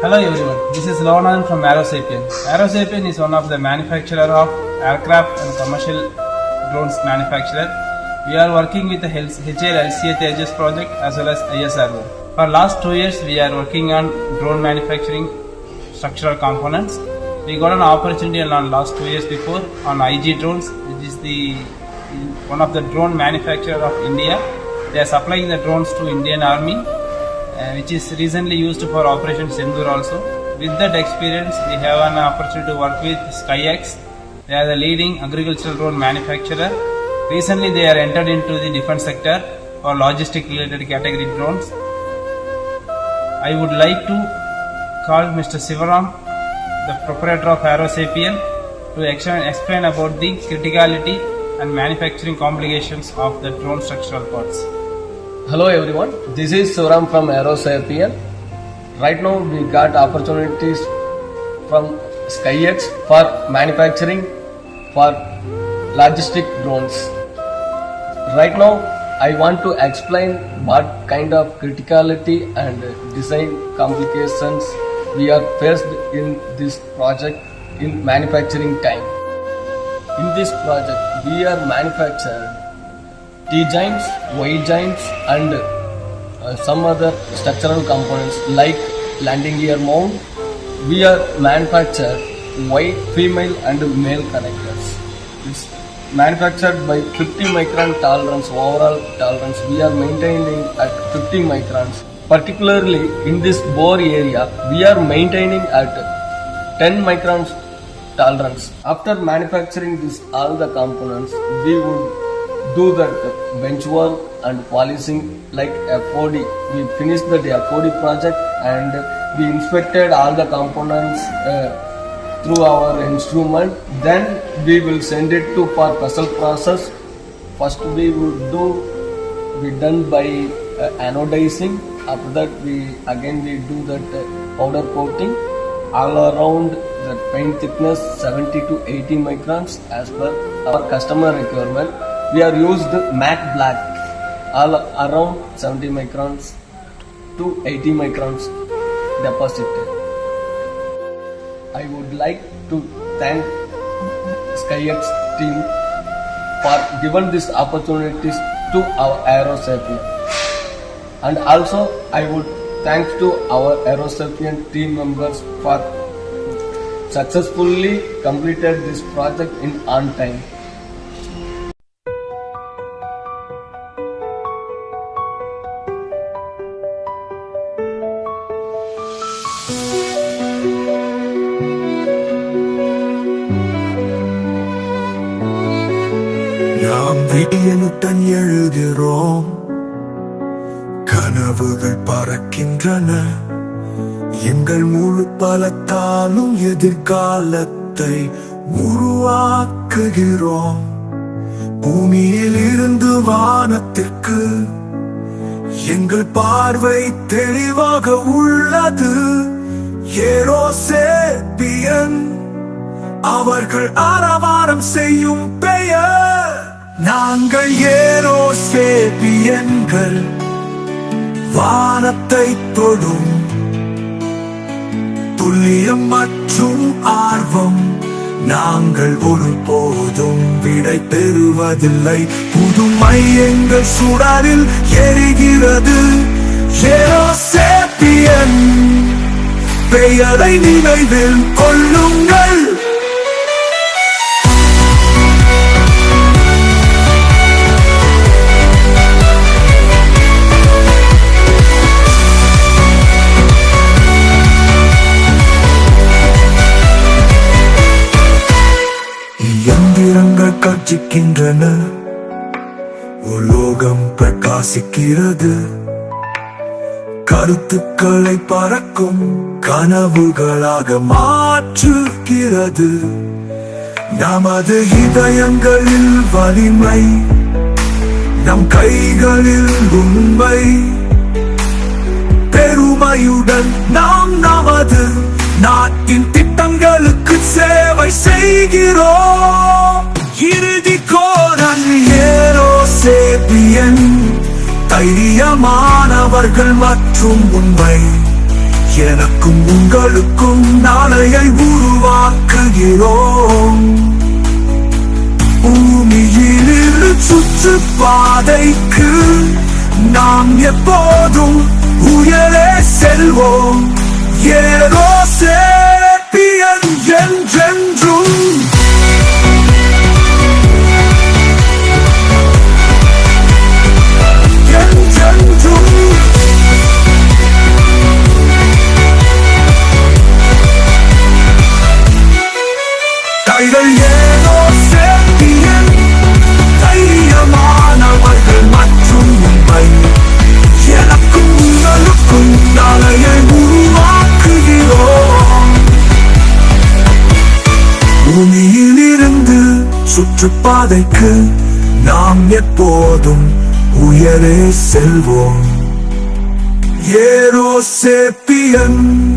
Hello everyone, this is Lonan from Aerosapien. Aerosapien is one of the manufacturer of aircraft and commercial drones manufacturer. We are working with the HAL-LCA Tejas project as well as ISRO. For last 2 years we are working on drone manufacturing structural components. We got an opportunity on last 2 years before on IG drones, which is one of the drone manufacturer of India. They are supplying the drones to Indian Army, which is recently used for Operation Sindoor also. With that experience, we have an opportunity to work with Skyx. They are the leading agricultural drone manufacturer. Recently, they are entered into the defense sector for logistic related category drones. I would like to call Mr. Sivaram, the proprietor of Aerosapien, to explain about the criticality and manufacturing complications of the drone structural parts. Hello everyone, this is Sivaram from Aerosapien. Right now we got opportunities from Skyx for manufacturing for logistic drones. Right now I want to explain what kind of criticality and design complications we are faced in this project in manufacturing time. In this project we are manufactured T-joints, Y-joints and some other structural components like landing gear mount. We are manufactured white, female and male connectors. It's manufactured by 50 micron tolerance, overall tolerance. We are maintaining at 50 microns. Particularly in this bore area, we are maintaining at 10 microns tolerance. After manufacturing all the components, we would do that bench work and polishing like FOD. We finished the FOD project and we inspected all the components through our instrument. Then we will send it to for vessel process. First we would be done by anodizing. After that we do that powder coating all around the paint thickness 70 to 80 microns as per our customer requirement. We are used matte black all around 70 microns to 80 microns deposit. I would like to thank Skyx team for giving these opportunities to our Aerosapien. And also I would thank to our Aerosapien team members for successfully completed this project in on time. நாம் விடியனுடன் எழுகிறோம், கனவுகள் பறக்கின்றன. எங்கள் முழு பலத்தாலும் எதிர்காலத்தை உருவாக்குகிறோம். பூமியில் இருந்து வானத்திற்கு எங்கள் பார்வை தெளிவாக உள்ளது. ஏரோசேபியன் அவர்கள் ஆரவாரம் செய்யும் பெயர். நாங்கள் ஏரோசேபியன்கள், வானத்தை தொடும் துல்லியம் மற்றும் ஆர்வம். நாங்கள் ஒருபோதும் விடை பெறுவதில்லை. புதுமை எங்கள் சுடரில் எரிகிறது. ஏரோசேபியன் பெயரை நினைவில் கொள்ளுங்கள். இயந்திரங்கள் கர்ஜிக்கின்றன, உலோகம் பிரகாசிக்கிறது. கருத்துக்களை பறக்கும் கனவுகளாக மாற்றுகிறது. நமது இதயங்களில் வலிமை, நம் கைகளில் உண்மை. பெருமையுடன் நாம் நமது நாட்டின் திட்டங்களுக்கு சேவை செய்கிறோம். இறுதி கோரன் ஏரோசேபியன், தைரியமானவர்கள் மற்றும் உண்மை. எனக்கும் உங்களுக்கும் நாளையை உருவாக்குகிறோம். பூமியில் சுற்றுப்பாதைக்கு நாம் எப்போதும் உயரே செல்வோம். ஏரோசேப்பியன் என்றென்றும். கைகள் ஏரோசேப்பியன், தைரியமானவர்கள் மற்றும் உண்மை. எனக்கும் உங்களுக்கும் நாளையை உருவாக்குகிறோம். பூமியிலிருந்து சுற்றுப்பாதைக்கு நாம் எப்போதும் உயரே செல்வோம். ஏரோசேப்பியன்.